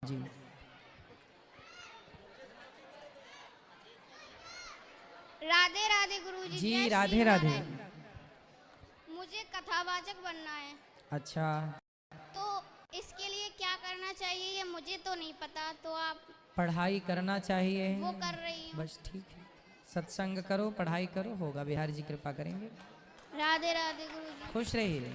जी। राधे राधे गुरुजी। जी जय राधे श्री राधे। महाराज। मुझे कथावाचक बनना है। अच्छा, तो इसके लिए क्या करना चाहिए ये मुझे तो नहीं पता, तो आप। पढ़ाई करना चाहिए। वो कर रही हूँ। बस ठीक है, सत्संग करो, पढ़ाई करो, होगा, बिहारी जी कृपा करेंगे। राधे राधे गुरुजी। खुश रहिए।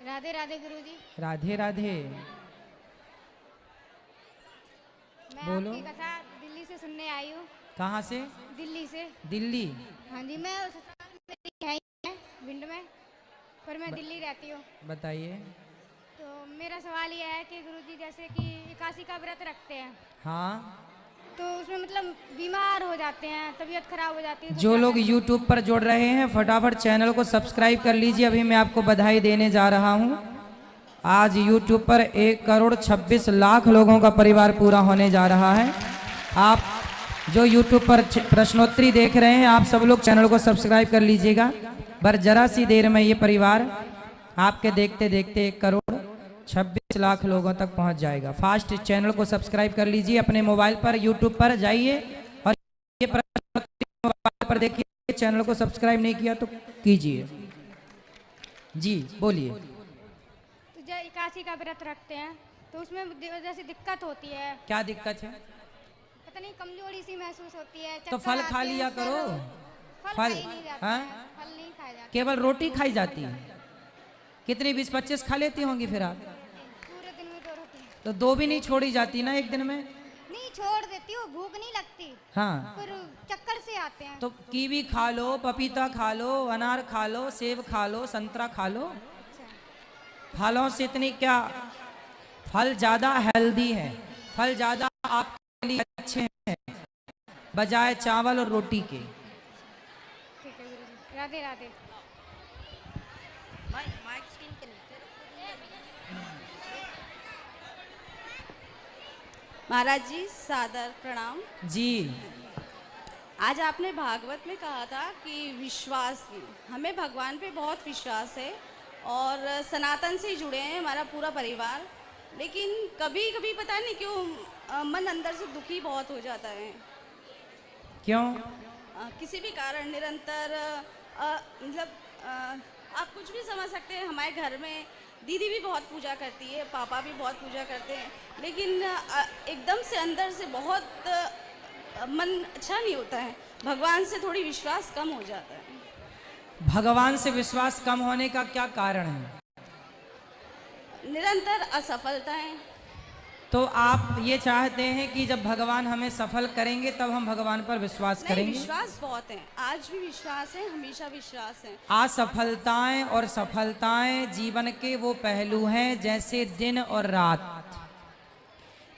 राधे राधे गुरुजी। राधे राधे। मैं बोलो। आपकी कथा दिल्ली से सुनने आई हूँ। कहाँ से? दिल्ली से। दिल्ली। हाँ जी, मैं है भिंड में, पर मैं दिल्ली रहती हूँ। बताइए। तो मेरा सवाल ये है कि गुरुजी जैसे कि एकादशी का व्रत रखते हैं, हाँ, तो उसमें मतलब बीमार हो जाते हैं, तबीयत खराब हो जाती है, तो जो क्या लोग करें? YouTube पर जुड़ रहे हैं फटाफट चैनल को सब्सक्राइब कर लीजिए। अभी मैं आपको बधाई देने जा रहा हूं। आज YouTube पर 1,26,00,000 लोगों का परिवार पूरा होने जा रहा है। आप जो YouTube पर प्रश्नोत्तरी देख रहे हैं, आप सब लोग चैनल को सब्सक्राइब कर लीजिएगा। बस जरा सी देर में ये परिवार आपके देखते देखते 1,26,00,000 लोगों तक पहुंच जाएगा। फास्ट चैनल को सब्सक्राइब कर लीजिए। अपने मोबाइल पर YouTube पर जाइए और ये प्रश्नोत्तरी मोबाइल पर देखिए। चैनल को सब्सक्राइब नहीं किया तो कीजिए। जी बोलिए। तो जब एकादशी का व्रत रखते हैं तो उसमें जैसे दिक्कत होती है, क्या दिक्कत है? पता नहीं कमजोरी सी महसूस होती है, तो चक्कर फल आते खा हैं, लिया करो। फल फल, खाई नहीं जाते हाँ? हैं, फल नहीं खाए जाते। केवल रोटी खाई जाती है। कितनी 20-25 खा लेती होंगी फिर आप? पूरे दिन में 2 रोटी तो 2 भी नहीं छोड़ी जाती ना एक दिन में? नहीं छोड़ देती हूँ, भूख नहीं लगती, हाँ, पर चक्कर से आते हैं। तो कीवी खा लो, पपीता खा लो, अनार खा लो, सेब खा लो, संतरा खा लो। फलों से इतनी क्या, फल ज्यादा हेल्दी है, फल ज्यादा आपके लिए अच्छे हैं बजाय चावल और रोटी के। ठीक है गुरुजी, राधे राधे। महाराज जी सादर प्रणाम। जी। आज आपने भागवत में कहा था कि विश्वास, हमें भगवान पे बहुत विश्वास है और सनातन से ही जुड़े हैं हमारा पूरा परिवार, लेकिन कभी कभी पता नहीं क्यों मन अंदर से दुखी बहुत हो जाता है। क्यों? किसी भी कारण निरंतर मतलब आप कुछ भी समझ सकते हैं। हमारे घर में दीदी भी बहुत पूजा करती है, पापा भी बहुत पूजा करते हैं, लेकिन एकदम से अंदर से बहुत मन अच्छा नहीं होता है। भगवान से थोड़ी विश्वास कम हो जाता है। भगवान से विश्वास कम होने का क्या कारण है? निरंतर असफलताएं। तो आप ये चाहते हैं कि जब भगवान हमें सफल करेंगे तब हम भगवान पर विश्वास नहीं, करेंगे? विश्वास बहुत है, आज भी विश्वास है, हमेशा विश्वास है। असफलताएं और सफलताएं जीवन के वो पहलू हैं जैसे दिन और रात।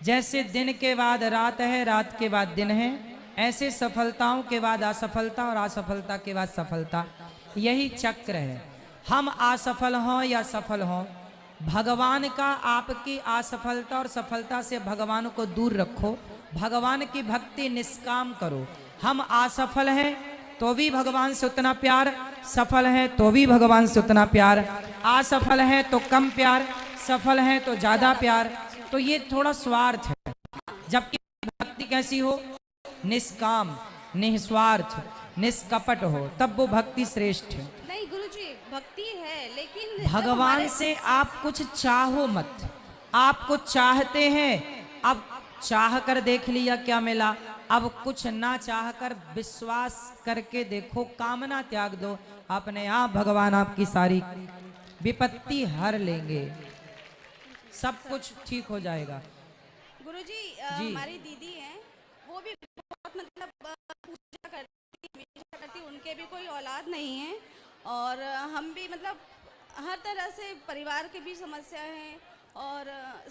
जैसे दिन के बाद रात है, रात के बाद दिन है, ऐसे सफलताओं के बाद असफलता और असफलता के बाद सफलता, यही चक्र है। हम असफल हों या सफल हों, भगवान का आपकी असफलता और सफलता से भगवान को दूर रखो। भगवान की भक्ति निष्काम करो। हम असफल हैं तो भी भगवान से उतना प्यार, सफल हैं तो भी भगवान से उतना प्यार। असफल हैं तो कम प्यार, सफल हैं तो ज्यादा प्यार। तो ये थोड़ा स्वार्थ है। जबकि भक्ति कैसी हो? निष्काम, निस्वार्थ, निष्कपट हो, तब वो भक्ति श्रेष्ठ है। नहीं गुरुजी, भक्ति है, लेकिन भगवान से आप कुछ चाहो मत। आपको चाहते हैं, अब चाह कर देख लिया क्या मिला, अब कुछ ना चाह कर विश्वास करके देखो, कामना त्याग दो, अपने आप भगवान आपकी सारी विपत्ति हर लेंगे, सब कुछ ठीक हो जाएगा। गुरुजी जी। हमारी दीदी हैं, वो भी बहुत मतलब पूजा करती, उनके भी कोई औलाद नहीं है, और हम भी मतलब हर तरह से परिवार की भी समस्या है और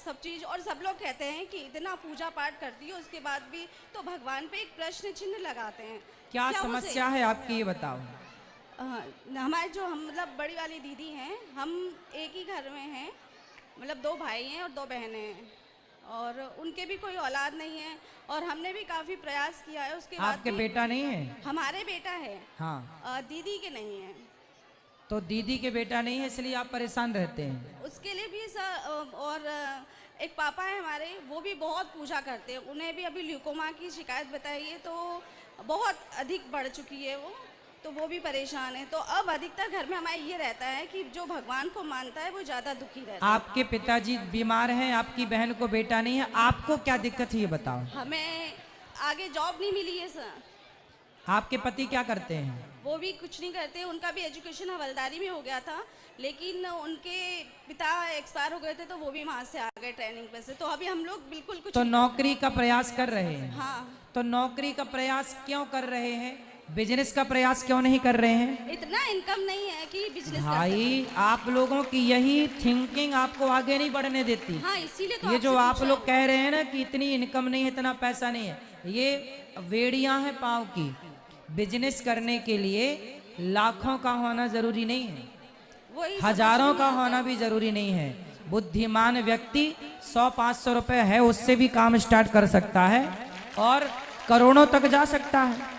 सब चीज़, और सब लोग कहते हैं कि इतना पूजा पाठ करती है उसके बाद भी तो भगवान पे एक प्रश्न चिन्ह लगाते हैं। क्या समस्या है आपकी, ये बताओ। हमारे जो हम मतलब बड़ी वाली दीदी हैं, हम एक ही घर में हैं, मतलब 2 भाई हैं और 2 बहनें हैं, और उनके भी कोई औलाद नहीं है, और हमने भी काफ़ी प्रयास किया है उसके बाद आपके भी। बेटा नहीं है? हमारे बेटा है, हाँ। दीदी के नहीं है। तो दीदी के बेटा नहीं है इसलिए आप परेशान रहते हैं। उसके लिए भी सर और एक पापा है हमारे, वो भी बहुत पूजा करते हैं। उन्हें भी अभी ल्यूकोमा की शिकायत बताई है, तो बहुत अधिक बढ़ चुकी है वो, तो वो भी परेशान है। तो अब अधिकतर घर में हमारे ये रहता है कि जो भगवान को मानता है वो ज़्यादा दुखी रहता है। आपके पिताजी बीमार हैं, आपकी बहन को बेटा नहीं है, आपको क्या दिक्कत है ये बताओ। हमें आगे जॉब नहीं मिली है सर। आपके पति क्या करते हैं? वो भी कुछ नहीं करते, उनका भी एजुकेशन हवलदारी में हो गया था, लेकिन उनके पिता एक्सपायर हो गए थे, तो वो भी वहाँ से आ गए ट्रेनिंग पे से। तो अभी हम लोग बिल्कुल कुछ तो नौकरी का प्रयास कर रहे हैं। हाँ, तो नौकरी का प्रयास क्यों कर रहे हैं, बिजनेस का प्रयास क्यों नहीं कर रहे हैं? इतना इनकम नहीं है कि बिजनेस कर भाई आप लोगों की यही थिंकिंग आपको आगे नहीं बढ़ने देती। सकें। हाँ, इसीलिए तो ये जो आपसे आप पूछा। लोग कह रहे हैं ना कि इतनी इनकम नहीं है, इतना पैसा नहीं है, ये वेड़ियां हैं पाँव की। बिजनेस करने के लिए लाखों का होना जरूरी नहीं है, वही हजारों समझ का नहीं होना भी जरूरी नहीं है। बुद्धिमान व्यक्ति 100-500 रुपए है उससे भी काम स्टार्ट कर सकता है और करोड़ों तक जा सकता है।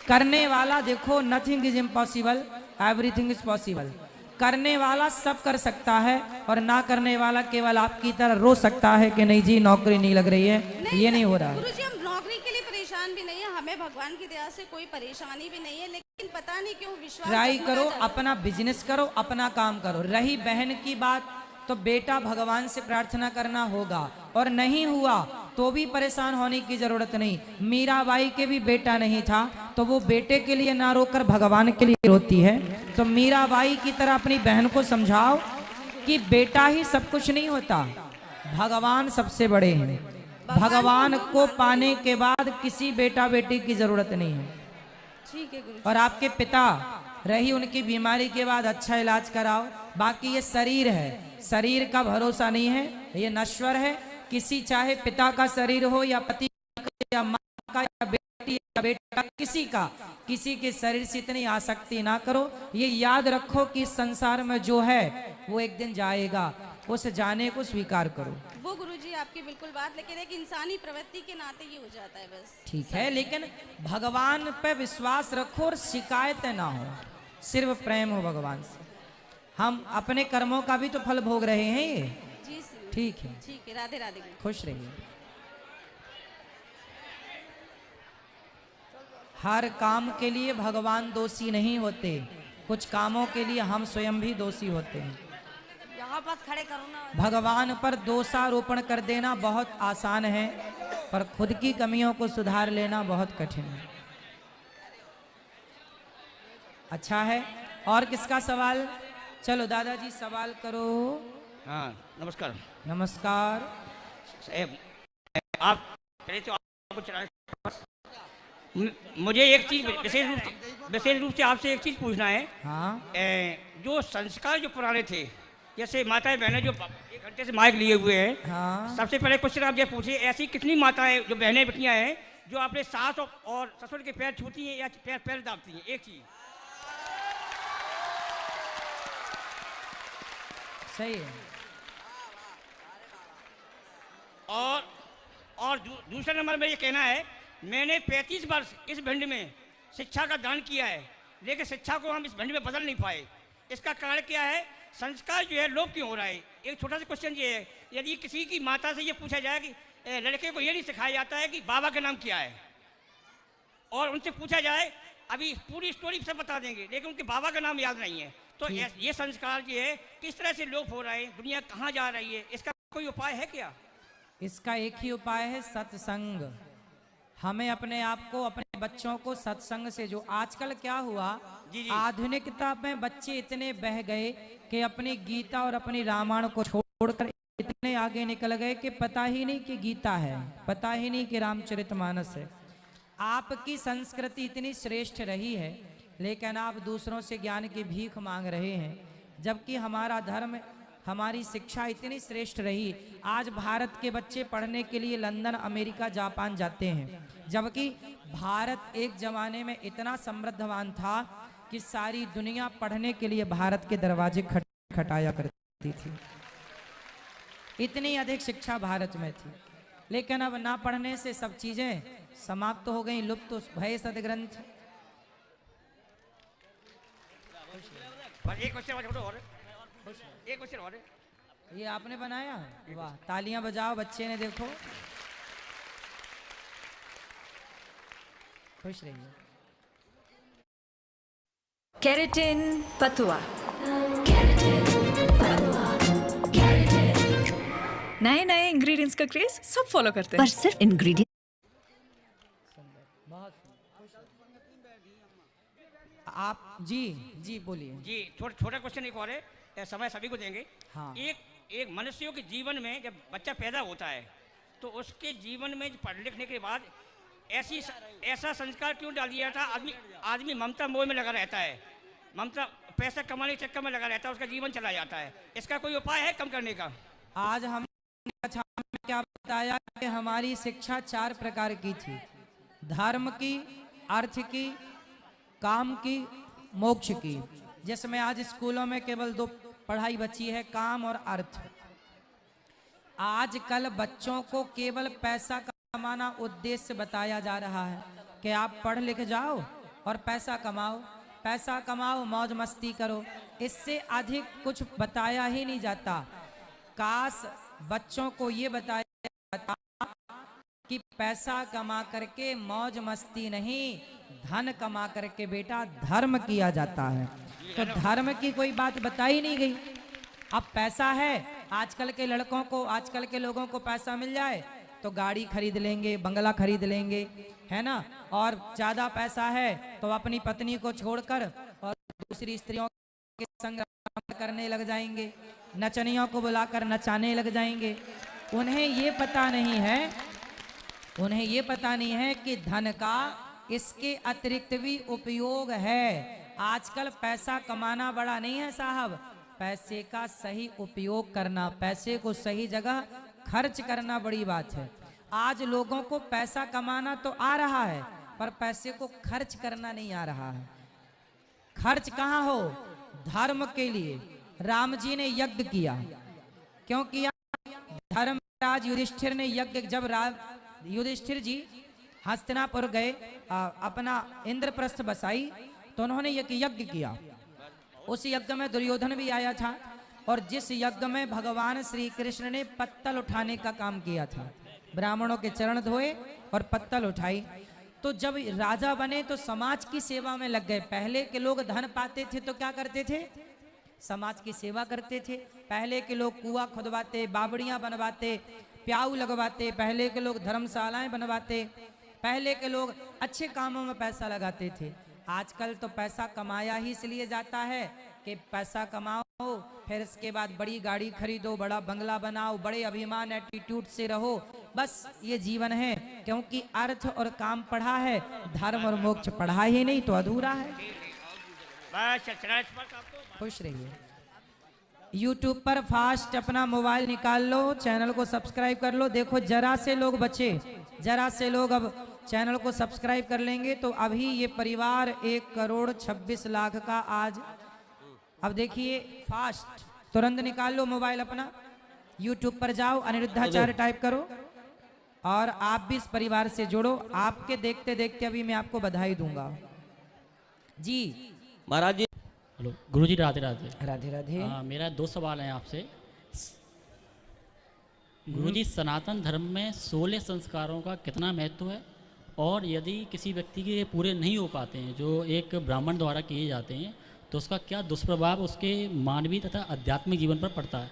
करने वाला देखो, nothing is impossible, everything is possible. करने वाला सब कर सकता है और ना करने वाला केवल आपकी तरह रो सकता है कि नहीं जी नौकरी नहीं लग रही है, ये नहीं हो रहा है। गुरुजी, हम नौकरी के लिए परेशान भी नहीं है, हमें भगवान की दया से कोई परेशानी भी नहीं है, लेकिन पता नहीं क्यों विश्वास ट्राई जगमगा करो, जाता है। अपना बिजनेस करो, अपना काम करो। रही बहन की बात, तो बेटा भगवान से प्रार्थना करना होगा, और नहीं हुआ तो भी परेशान होने की जरूरत नहीं। मीराबाई के भी बेटा नहीं था, तो वो बेटे के लिए ना रोकर भगवान के लिए रोती है। तो मीराबाई की तरह अपनी बहन को समझाओ कि बेटा ही सब कुछ नहीं होता, भगवान सबसे बड़े हैं। भगवान को पाने के बाद किसी बेटा बेटी की जरूरत नहीं है। ठीक है गुरुजी। और आपके पिता, रही उनकी बीमारी के बाद अच्छा इलाज कराओ। बाकी ये शरीर है, शरीर का भरोसा नहीं है, ये नश्वर है। किसी चाहे पिता का शरीर हो या पति का या माँ का या बेटी या बेटा, किसी के शरीर से इतनी आसक्ति ना करो। ये याद रखो कि इस संसार में जो है वो एक दिन जाएगा, उस जाने को स्वीकार करो। वो गुरुजी आपकी बिल्कुल बात, लेकिन एक इंसानी प्रवृत्ति के नाते ये हो जाता है बस। ठीक है, लेकिन भगवान पे विश्वास रखो और शिकायतें ना हो, सिर्फ प्रेम हो भगवान से। हम अपने कर्मों का भी तो फल भोग रहे हैं ये। जी सर। ठीक है, ठीक है, राधे राधे गुरुजी। खुश रहिए। हर काम के लिए भगवान दोषी नहीं होते, कुछ कामों के लिए हम स्वयं भी दोषी होते हैं। यहाँ पर खड़े करो ना। भगवान पर दोषारोपण कर देना बहुत आसान है, पर खुद की कमियों को सुधार लेना बहुत कठिन है। अच्छा है, और किसका सवाल? चलो दादाजी सवाल करो। हाँ, नमस्कार। नमस्कार। आप पहले तो आपको मुझे एक चीज विशेष रूप से आपसे एक चीज पूछना है। हाँ, जो संस्कार जो पुराने थे, जैसे माताएं बहनें जो 1 घंटे से माइक लिए हुए हैं, हाँ। सबसे पहले क्वेश्चन आप ये पूछिए, ऐसी कितनी माताएं जो बहनें बेटियां हैं जो अपने सास और ससुर के पैर छूती हैं या पैर दाबती हैं? एक चीज। सही है। और दूसरा नंबर में ये कहना है, मैंने 35 वर्ष इस भिंड में शिक्षा का दान किया है, लेकिन शिक्षा को हम इस भिंड में बदल नहीं पाए। इसका कारण क्या है? संस्कार जो है लोप क्यों हो रहा है? एक छोटा सा क्वेश्चन ये है, यदि किसी की माता से ये पूछा जाए कि लड़के को ये नहीं सिखाया जाता है कि बाबा का नाम क्या है, और उनसे पूछा जाए, अभी पूरी स्टोरी सब बता देंगे, लेकिन उनके बाबा का नाम याद नहीं है, तो ये संस्कार जो है किस तरह से लोप हो रहा है, दुनिया कहाँ जा रही है, इसका कोई उपाय है क्या? इसका एक ही उपाय है, सत्संग। हमें अपने आप को, अपने बच्चों को सत्संग से, जो आजकल क्या हुआ, जी। आधुनिकता में बच्चे इतने बह गए कि अपनी गीता और अपनी रामायण को छोड़कर इतने आगे निकल गए कि पता ही नहीं कि गीता है, पता ही नहीं कि रामचरितमानस है। आपकी संस्कृति इतनी श्रेष्ठ रही है, लेकिन आप दूसरों से ज्ञान की भीख मांग रहे हैं, जबकि हमारा धर्म, हमारी शिक्षा इतनी श्रेष्ठ रही। आज भारत के बच्चे पढ़ने के लिए लंदन, अमेरिका, जापान जाते हैं, जबकि भारत एक जमाने में इतना समृद्धवान था कि सारी दुनिया पढ़ने के लिए भारत के दरवाजे खटखटाया करती थी। इतनी अधिक शिक्षा भारत में थी, लेकिन अब ना पढ़ने से सब चीजें समाप्त हो गई, लुप्त भय सदग्रंथ। बस एक क्वेश्चन और छोड़ो, और एक क्वेश्चन और है। ये आपने बनाया? वाह, तालियां बजाओ बच्चे ने, देखो खुश रहिए। केराटिन पतुआ। नए नए इंग्रेडिएंट्स का क्रेज सब फॉलो करते हैं, पर सिर्फ इंग्रेडिएंट। बहुत आप जी बोलिए। जी छोटा क्वेश्चन एक और है, समय सभी को देंगे। हाँ। एक मनुष्यों के जीवन में जब बच्चा पैदा होता है तो उसके जीवन में पढ़ लिखने के बाद ऐसा संस्कार क्यों डाल दिया था? आदमी ममता मोह में लगा रहता है, ममता पैसा कमाने के चक्कर में लगा रहता है, उसका जीवन चला जाता है। इसका कोई उपाय है कम करने का? आज हम क्या बताया कि हमारी शिक्षा 4 प्रकार की थी, धर्म की, अर्थ की, काम की, मोक्ष की, जिसमें आज स्कूलों में केवल 2 पढ़ाई बची है, काम और अर्थ। आजकल बच्चों को केवल पैसा कमाना उद्देश्य बताया जा रहा है कि आप पढ़ लिख जाओ और पैसा कमाओ, मौज मस्ती करो। इससे अधिक कुछ बताया ही नहीं जाता। काश बच्चों को ये बताया जाता कि पैसा कमा करके मौज मस्ती नहीं, धन कमा करके बेटा धर्म किया जाता है। तो धर्म की कोई बात बताई नहीं गई। अब पैसा है, आजकल के लड़कों को, आजकल के लोगों को पैसा मिल जाए तो गाड़ी खरीद लेंगे, बंगला खरीद लेंगे, है ना। और ज्यादा पैसा है तो अपनी पत्नी को छोड़कर और दूसरी स्त्रियों के संग करने लग जाएंगे, नचनियों को बुलाकर नचाने लग जाएंगे। उन्हें ये पता नहीं है कि धन का इसके अतिरिक्त भी उपयोग है। आजकल पैसा कमाना बड़ा नहीं है साहब, पैसे का सही उपयोग करना, पैसे को सही जगह खर्च करना बड़ी बात है। आज लोगों को पैसा कमाना तो आ रहा है पर पैसे को खर्च करना नहीं आ रहा है। खर्च कहाँ हो? धर्म के लिए। राम जी ने यज्ञ किया, क्यों किया? धर्मराज युधिष्ठिर ने यज्ञ, जब युधिष्ठिर जी हस्तिनापुर गए, अपना इंद्रप्रस्थ बसाई, तो उन्होंने यज्ञ किया। उस यज्ञ में दुर्योधन भी आया था, और जिस यज्ञ में भगवान श्री कृष्ण ने पत्तल उठाने का काम किया था, ब्राह्मणों के चरण धोए और पत्तल उठाई, तो जब राजा बने तो समाज की सेवा में लग गए। पहले के लोग धन पाते थे तो क्या करते थे? समाज की सेवा करते थे। पहले के लोग कुआं खुदवाते, बावड़ियां बनवाते, प्याऊ लगवाते, पहले के लोग धर्मशालाएं बनवाते, पहले के लोग अच्छे कामों में पैसा लगाते थे। आजकल तो पैसा कमाया ही इसलिए जाता है कि पैसा कमाओ, फिर इसके बाद बड़ी गाड़ी खरीदो, बड़ा बंगला बनाओ, बड़े अभिमान एटीट्यूड से रहो, बस ये जीवन है। क्योंकि अर्थ और काम पढ़ा है, धर्म और मोक्ष पढ़ा ही नहीं तो अधूरा है। खुश रहिए। YouTube पर फास्ट अपना मोबाइल निकाल लो, चैनल को सब्सक्राइब कर लो। देखो जरा से लोग बचे, जरा से लोग अब चैनल को सब्सक्राइब कर लेंगे तो अभी ये परिवार 1,26,00,000 का आज। अब देखिए फास्ट तुरंत निकाल लो मोबाइल अपना, YouTube पर जाओ, अनिरुद्धाचार्य टाइप करो और आप भी इस परिवार से जुड़ो। आपके देखते देखते अभी मैं आपको बधाई दूंगा जी। महाराज जी, हेलो गुरु जी, राधे राधे। राधे राधे। मेरा 2 सवाल हैं आपसे। गुरु जी, सनातन धर्म में 16 संस्कारों का कितना महत्व है, और यदि किसी व्यक्ति के पूरे नहीं हो पाते हैं जो एक ब्राह्मण द्वारा किए जाते हैं, तो उसका क्या दुष्प्रभाव उसके मानवीय तथा आध्यात्मिक जीवन पर पड़ता है?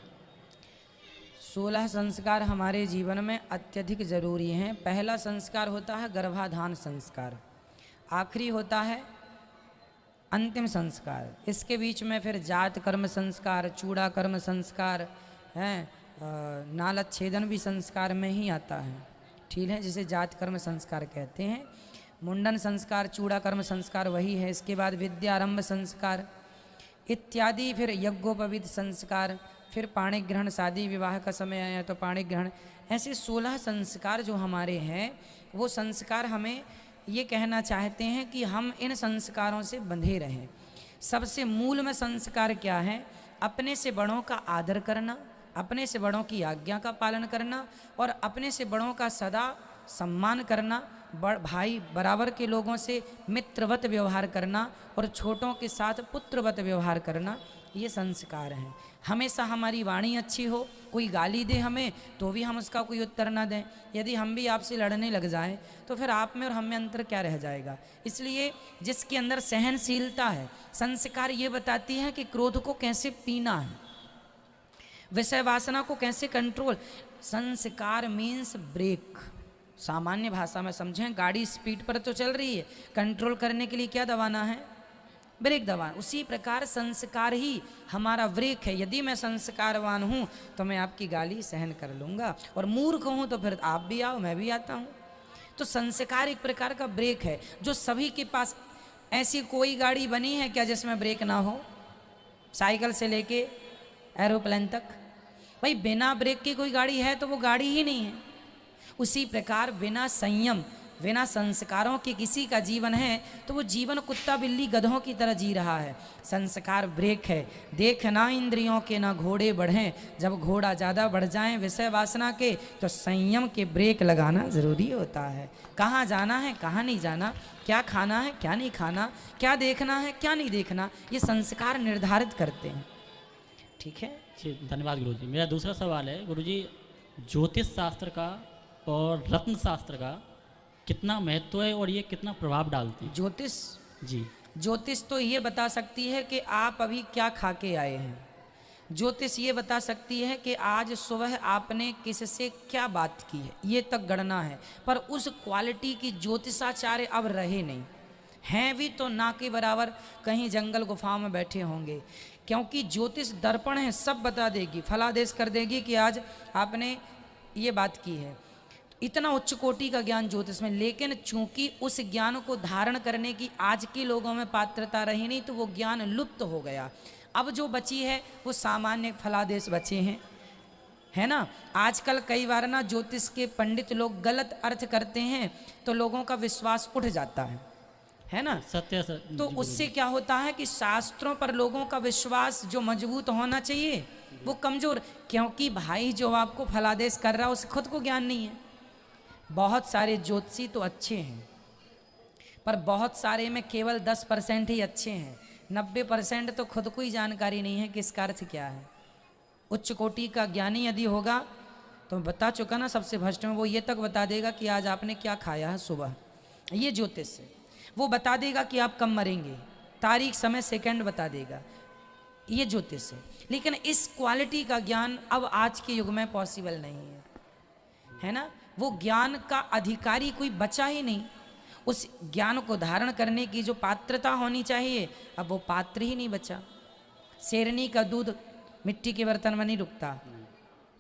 16 संस्कार हमारे जीवन में अत्यधिक जरूरी हैं। पहला संस्कार होता है गर्भाधान संस्कार, आखिरी होता है अंतिम संस्कार। इसके बीच में फिर जात कर्म संस्कार, चूड़ा कर्म संस्कार हैं, नालच्छेदन भी संस्कार में ही आता है, ठीक है, जिसे जात कर्म संस्कार कहते हैं। मुंडन संस्कार, चूड़ा कर्म संस्कार वही है। इसके बाद विद्यारंभ संस्कार इत्यादि, फिर यज्ञोपवीत संस्कार, फिर पाणिक ग्रहण, शादी विवाह का समय आया तो पाणिक ग्रहण। ऐसे 16 संस्कार जो हमारे हैं, वो संस्कार हमें ये कहना चाहते हैं कि हम इन संस्कारों से बंधे रहें। सबसे मूल में संस्कार क्या है? अपने से बड़ों का आदर करना, अपने से बड़ों की आज्ञा का पालन करना और अपने से बड़ों का सदा सम्मान करना भाई बराबर के लोगों से मित्रवत व्यवहार करना और छोटों के साथ पुत्रवत व्यवहार करना, ये संस्कार हैं। हमेशा हमारी वाणी अच्छी हो, कोई गाली दे हमें तो भी हम उसका कोई उत्तर ना दें। यदि हम भी आपसे लड़ने लग जाएं तो फिर आप में और हम में अंतर क्या रह जाएगा। इसलिए जिसके अंदर सहनशीलता है, संस्कार ये बताती है कि क्रोध को कैसे पीना है, विषय वासना को कैसे कंट्रोल। संस्कार मीन्स ब्रेक। सामान्य भाषा में समझें, गाड़ी स्पीड पर तो चल रही है, कंट्रोल करने के लिए क्या दबाना है, ब्रेक दबाना। उसी प्रकार संस्कार ही हमारा ब्रेक है। यदि मैं संस्कारवान हूँ तो मैं आपकी गाली सहन कर लूँगा, और मूर्ख हूँ तो फिर आप भी आओ मैं भी आता हूँ। तो संस्कार एक प्रकार का ब्रेक है जो सभी के पास। ऐसी कोई गाड़ी बनी है क्या जिसमें ब्रेक ना हो, साइकिल से लेके एरोप्लेन तक। भाई बिना ब्रेक की कोई गाड़ी है तो वो गाड़ी ही नहीं है। उसी प्रकार बिना संयम, बिना संस्कारों के किसी का जीवन है तो वो जीवन कुत्ता बिल्ली गधों की तरह जी रहा है। संस्कार ब्रेक है। देखना इंद्रियों के ना घोड़े बढ़ें, जब घोड़ा ज़्यादा बढ़ जाएं विषय वासना के तो संयम के ब्रेक लगाना ज़रूरी होता है। कहाँ जाना है कहाँ नहीं जाना, क्या खाना है क्या नहीं खाना, क्या देखना है क्या नहीं देखना, ये संस्कार निर्धारित करते हैं। ठीक है जी, धन्यवाद गुरुजी। मेरा दूसरा सवाल है गुरुजी, ज्योतिष शास्त्र का और रत्न शास्त्र का कितना महत्व है और ये कितना प्रभाव डालते हैं? ज्योतिष, जी, ज्योतिष तो ये बता सकती है कि आप अभी क्या खा के आए हैं। ज्योतिष ये बता सकती है कि आज सुबह आपने किससे क्या बात की है, ये तक गणना है। पर उस क्वालिटी की ज्योतिषाचार्य अब रहे नहीं हैं, भी तो ना के बराबर कहीं जंगल गुफाओं में बैठे होंगे। क्योंकि ज्योतिष दर्पण है, सब बता देगी, फलादेश कर देगी कि आज आपने ये बात की है। इतना उच्च कोटि का ज्ञान ज्योतिष में। लेकिन चूंकि उस ज्ञान को धारण करने की आज के लोगों में पात्रता रही नहीं तो वो ज्ञान लुप्त हो गया। अब जो बची है वो सामान्य फलादेश बचे हैं, है ना। आजकल कई बार ना ज्योतिष के पंडित लोग गलत अर्थ करते हैं तो लोगों का विश्वास उठ जाता है ना। सत्य तो उससे क्या होता है कि शास्त्रों पर लोगों का विश्वास जो मजबूत होना चाहिए वो कमजोर। क्योंकि भाई जो आपको फलादेश कर रहा है उसे खुद को ज्ञान नहीं है। बहुत सारे ज्योतिषी तो अच्छे हैं पर बहुत सारे में केवल 10% ही अच्छे हैं, 90% तो खुद को ही जानकारी नहीं है कि इसका अर्थ क्या है। उच्च कोटि का ज्ञानी यदि होगा तो मैं बता चुका ना, सबसे भ्रष्ट में वो ये तक बता देगा कि आज आपने क्या खाया है सुबह, ये ज्योतिष है। वो बता देगा कि आप कब मरेंगे, तारीख समय सेकंड बता देगा, ये ज्योतिष है। लेकिन इस क्वालिटी का ज्ञान अब आज के युग में पॉसिबल नहीं है ना। वो ज्ञान का अधिकारी कोई बचा ही नहीं। उस ज्ञान को धारण करने की जो पात्रता होनी चाहिए अब वो पात्र ही नहीं बचा। शेरनी का दूध मिट्टी के बर्तन में नहीं रुकता,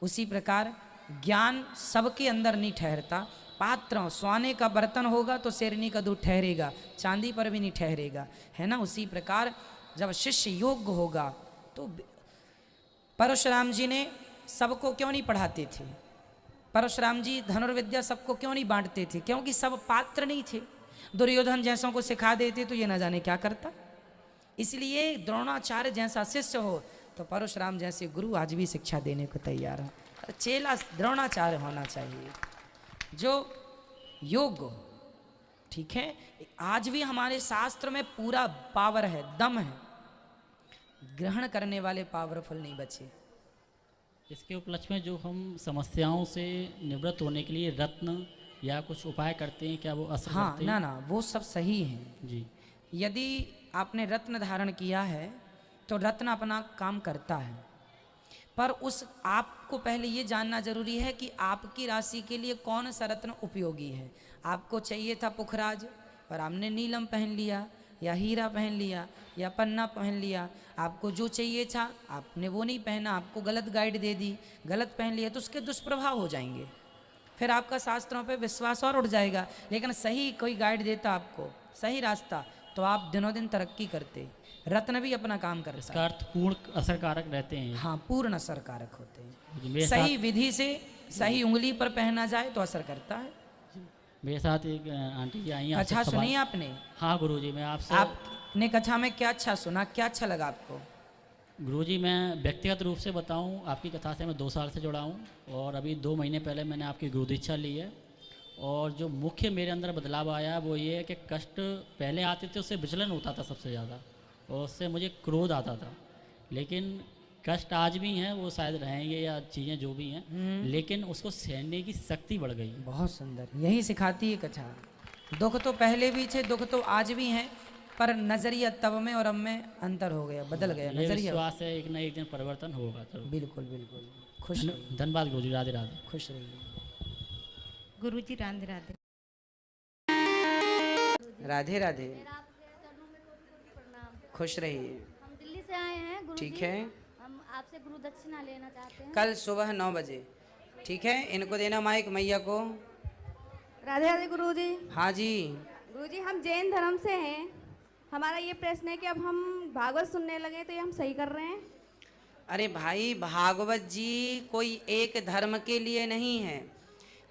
उसी प्रकार ज्ञान सबके अंदर नहीं ठहरता। पात्र सोने का बर्तन होगा तो शेरनी का दूध ठहरेगा, चांदी पर भी नहीं ठहरेगा, है ना। उसी प्रकार जब शिष्य योग्य होगा तो परशुराम जी ने सबको क्यों नहीं पढ़ाते थे, परशुराम जी धनुर्विद्या सबको क्यों नहीं बांटते थे, क्योंकि सब पात्र नहीं थे। दुर्योधन जैसों को सिखा देते तो ये न जाने क्या करता। इसलिए द्रोणाचार्य जैसा शिष्य हो तो परशुराम जैसे गुरु आज भी शिक्षा देने को तैयार है। चेला द्रोणाचार्य होना चाहिए जो योग्य हो। ठीक है, आज भी हमारे शास्त्र में पूरा पावर है, दम है, ग्रहण करने वाले पावरफुल नहीं बचे। इसके उपलक्ष्य में जो हम समस्याओं से निवृत्त होने के लिए रत्न या कुछ उपाय करते हैं, क्या वो असर हाँ करते हैं? ना वो सब सही है जी। यदि आपने रत्न धारण किया है तो रत्न अपना काम करता है, पर उस आपको पहले ये जानना जरूरी है कि आपकी राशि के लिए कौन सा रत्न उपयोगी है। आपको चाहिए था पुखराज और आपने नीलम पहन लिया या हीरा पहन लिया या पन्ना पहन लिया। आपको जो चाहिए था आपने वो नहीं पहना, आपको गलत गाइड दे दी, गलत पहन लिया तो उसके दुष्प्रभाव हो जाएंगे। फिर आपका शास्त्रों पे विश्वास और उठ जाएगा। लेकिन सही कोई गाइड देता आपको सही रास्ता तो आप दिनों दिन तरक्की करते। रत्न भी अपना काम करता इसका अर्थ पूर्ण असरकारक रहते हैं। हाँ, पूर्ण असरकारक होते हैं। मेरे सही साथ विधि से सही उंगली पर पहना जाए तो असर करता है। मेरे साथ एक आंटी जी आई हैं। कथा आपसे सवाल- सुनी आपने? हाँ गुरुजी, मैं आपसे आपने कथा में क्या अच्छा सुना, क्या अच्छा लगा आपको? गुरुजी मैं व्यक्तिगत रूप से बताऊं, आपकी कथा से मैं 2 साल से जुड़ा हूं और अभी 2 महीने पहले मैंने आपकी गुरु दीक्षा ली है। और जो मुख्य मेरे अंदर बदलाव आया वो ये है कि कष्ट पहले आते थे उससे विचलन होता था सबसे ज़्यादा, और उससे मुझे क्रोध आता था। लेकिन कष्ट आज भी हैं, वो शायद रहेंगे या चीज़ें जो भी हैं, लेकिन उसको सहने की शक्ति बढ़ गई। बहुत सुंदर, यही सिखाती है कथा। दुख तो पहले भी थे, दुख तो आज भी हैं, पर नजरिया तब में और अब में अंतर हो गया, बदल गया ये नजरिया। विश्वास है एक ना एक दिन परिवर्तन होगा। तो बिल्कुल बिल्कुल। खुश रहिए, धन्यवाद गुरुजी, राधे राधे। खुश रहिए। गुरुजी राधे राधे। राधे राधे, खुश रहिए। हम दिल्ली से आए हैं गुरुजी। ठीक है, हम आपसे गुरु दक्षिणा लेना चाहते हैं। कल सुबह 9 बजे। ठीक है, इनको देना माइक मैया को। राधे राधे गुरुजी। हाँ जी। गुरुजी हम जैन धर्म से हैं। हमारा ये प्रश्न है कि अब हम भागवत सुनने लगे तो ये हम सही कर रहे हैं? अरे भाई, भागवत जी कोई एक धर्म के लिए नहीं है।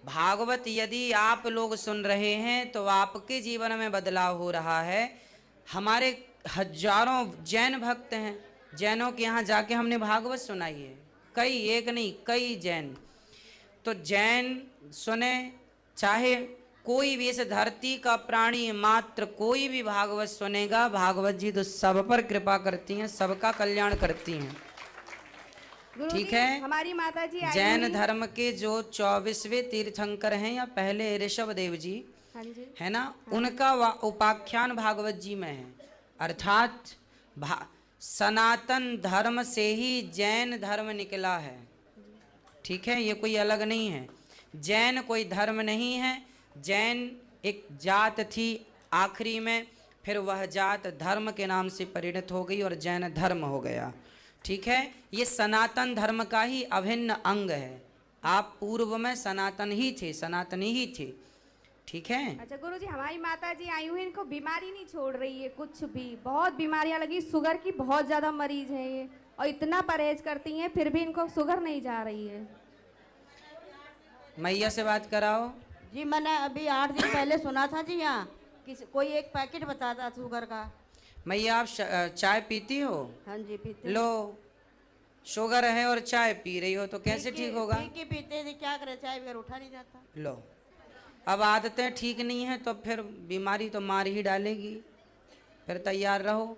भागवत यदि आप लोग सुन रहे हैं तो आपके जीवन में बदलाव हो रहा है। हमारे हजारों जैन भक्त हैं, जैनों के यहाँ जाके हमने भागवत सुनाई है, कई, एक नहीं कई जैन। तो जैन सुने, चाहे कोई भी इस धरती का प्राणी मात्र कोई भी भागवत सुनेगा, भागवत जी तो सब पर कृपा करती हैं, सबका कल्याण करती हैं। ठीक है, हमारी माता जी आई जैन हुई- धर्म के जो 24वें तीर्थंकर हैं या पहले ऋषभ देव जी, हाँ जी, है ना, उनका उपाख्यान भागवत जी में है। अर्थात सनातन धर्म से ही जैन धर्म निकला है। ठीक है, ये कोई अलग नहीं है। जैन कोई धर्म नहीं है, जैन एक जात थी आखिरी में, फिर वह जात धर्म के नाम से परिणत हो गई और जैन धर्म हो गया। ठीक है, ये सनातन धर्म का ही अभिन्न अंग है। आप पूर्व में सनातन ही थे, सनातनी ही थे। ठीक है, अच्छा गुरुजी, हमारी माता जी आई हुई, इनको बीमारी नहीं छोड़ रही है कुछ भी, बहुत बीमारियां लगी, शुगर की बहुत ज्यादा मरीज है ये, और इतना परहेज करती हैं फिर भी इनको शुगर नहीं जा रही है। मैया से बात कराओ। जी मैंने अभी 8 दिन पहले सुना था जी, यहाँ किसी कोई एक पैकेट बताता शुगर का। मैया, आप चाय पीती हो? हाँ जी पीते। लो, शुगर है और चाय पी रही हो तो कैसे ठीक होगा? पी के पीते थे, क्या करे, चाय बगैर उठा नहीं जाता। लो, अब आदतें ठीक नहीं है तो फिर बीमारी तो मार ही डालेगी, फिर तैयार रहो।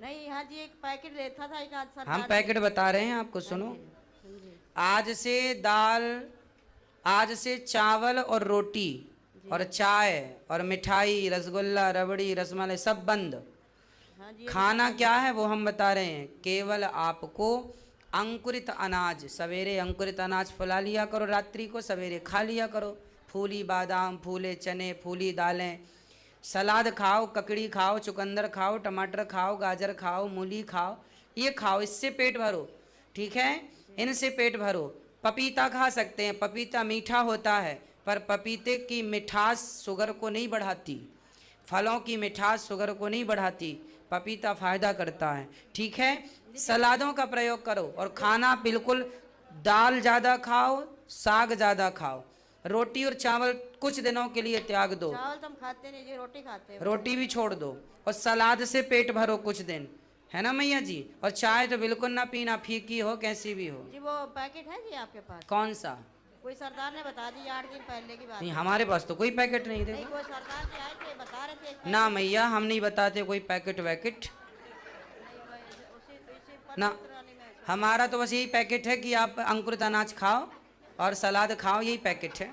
नहीं हाँ जी, एक पैकेट लेता था एक आध सरकार हम ने। पैकेट बता रहे हैं आपको, सुनो। आज से दाल, आज से चावल और रोटी और चाय और मिठाई, रसगुल्ला, रबड़ी, रसमलाई सब बंद। हाँ जी, खाना क्या है वो हम बता रहे हैं। केवल आपको अंकुरित अनाज, सवेरे अंकुरित अनाज फुला लिया करो, रात्रि को सवेरे खा लिया करो। फूली बादाम, फूले चने, फूली दालें, सलाद खाओ, ककड़ी खाओ, चुकंदर खाओ, टमाटर खाओ, गाजर खाओ, मूली खाओ, ये खाओ, इससे पेट भरो। ठीक है, इनसे पेट भरो। पपीता खा सकते हैं, पपीता मीठा होता है, पर पपीते की मिठास शुगर को नहीं बढ़ाती, फलों की मिठास शुगर को नहीं बढ़ाती, पपीता फायदा करता है। ठीक है, सलादों का प्रयोग करो और खाना बिल्कुल दाल ज़्यादा खाओ, साग ज़्यादा खाओ, रोटी और चावल कुछ दिनों के लिए त्याग दो, चावल तो हम खाते नहीं जी, रोटी खाते हैं। रोटी भी छोड़ दो और सलाद से पेट भरो कुछ दिन, है ना मैया जी। और चाय तो बिल्कुल ना पीना, फीकी हो कैसी भी हो। जी वो पैकेट है जी आपके पास? कौन सा? कोई सरदार ने बता दी, 8 दिन पहले की बात नहीं, है। हमारे पास तो कोई पैकेट नहीं। नहीं, देखो कोई सरदार जी आए थे, बता रहे थे एक ना मैया, हम नहीं बताते कोई पैकेट वैकेट ना। हमारा तो बस यही पैकेट है कि आप अंकुरित अनाज खाओ और सलाद खाओ, यही पैकेट है।